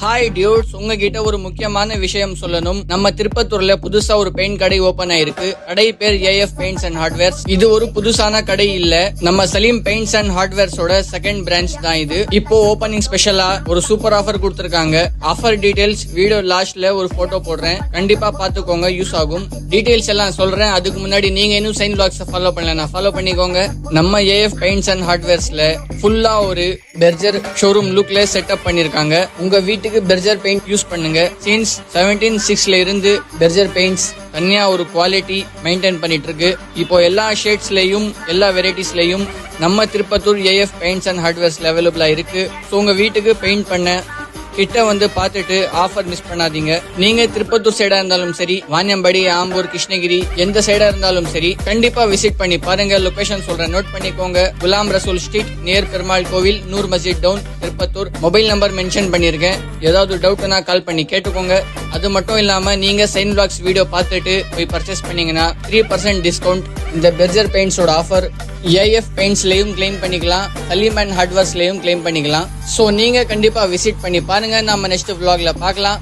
Hi dudes, உங்ககிட்ட ஒரு முக்கியமான விஷயம் சொல்லணும். நம்ம திருப்பத்தூர்ல புதுசா ஒரு பெயிண்ட் கடை ஓபன் ஆயிருக்கு. கடை பேர் ஏஎஃப் பெயிண்ட்ஸ் அண்ட் ஹார்ட்வேர்ஸ். இது ஒரு புதுசான கடை இல்ல, நம்ம சலீம் பெயிண்ட்ஸ் அண்ட் ஹார்ட்வேர்ஸோட செகண்ட் பிரான்ச் தான் இது. இப்போ ஓபனிங் ஸ்பெஷலா ஒரு சூப்பர் ஆஃபர் கொடுத்திருக்காங்க. ஆஃபர் டீடைல்ஸ் வீடியோ லாஸ்ட்ல ஒரு போட்டோ போடுறேன், கண்டிப்பா பாத்துக்கோங்க, யூஸ் ஆகும். டீடைல்ஸ் எல்லாம் சொல்றேன். அதுக்கு முன்னாடி நீங்க இன்னும் சைன் பிளாக்ஸ் ஃபாலோ பண்ணலனா ஃபாலோ பண்ணிக்கோங்க. நம்ம ஏஎஃப் பெயிண்ட்ஸ் அண்ட் ஹார்ட்வேர்ஸ்ல ஃபுல்லா ஒரு பெர்ஜர் ஷோரூம் லுக்ல செட்டப் பண்ணிருக்காங்க. உங்க வீட்டுக்கு பெர்ஜர் பெயிண்ட் யூஸ் பண்ணுங்க. சின்ஸ் 1706ல இருந்து பெர்ஜர் பெயிண்ட்ஸ் தனியா ஒரு குவாலிட்டி மெயின்டைன் பண்ணிட்டு இருக்கு. இப்போ எல்லா ஷேட்ஸ்லயும் எல்லா வெரைட்டிஸ்லயும் நம்ம திருப்பத்தூர் ஏஎஃப் பெயிண்ட்ஸ் அண்ட் ஹார்ட்வேர்ஸ்ல அவைலபிளா இருக்கு. ஸோ உங்க வீட்டுக்கு பெயிண்ட் பண்ண கிட்ட வந்து பார்த்துட்டு ஆஃபர் மிஸ் பண்ணாதீங்க. நீங்க திருப்பத்தூர் சைடா இருந்தாலும் சரி, வாணியம்பாடி, ஆம்பூர், கிருஷ்ணகிரி எந்த சைடா இருந்தாலும் சரி, கண்டிப்பா விசிட் பண்ணி பாருங்க. லொகேஷன் சொல்றேன், நோட் பண்ணிக்கோங்க. குலாம் ரசூல் ஸ்ட்ரீட், நியர் பெருமாள் கோவில், Noor Masjid town, Tirupattur. Mobile number mention பண்ணிருக்கேன். ஏதாவது டவுட்னா கால் பண்ணி கேட்டுக்கோங்க. அது மட்டும் இல்லாம நீங்க சைன் பிளாக்ஸ் வீடியோ பார்த்துட்டு போய் பர்ச்சேஸ் பண்ணீங்கன்னா 3% டிஸ்கவுண்ட். இந்த பெர்ஜர் பெயிண்ட்ஸோட ஆஃபர் ஏஎஃப் பெயிண்ட்ஸ்லயும் கிளைம் பண்ணிக்கலாம், சலீம் அண்ட் ஹார்ட்வேர்ஸ்லயும் கிளைம் பண்ணிக்கலாம். சோ நீங்க கண்டிப்பா விசிட் பண்ணி பாருங்க. நம்ம நெக்ஸ்ட் vlogல பார்க்கலாம்.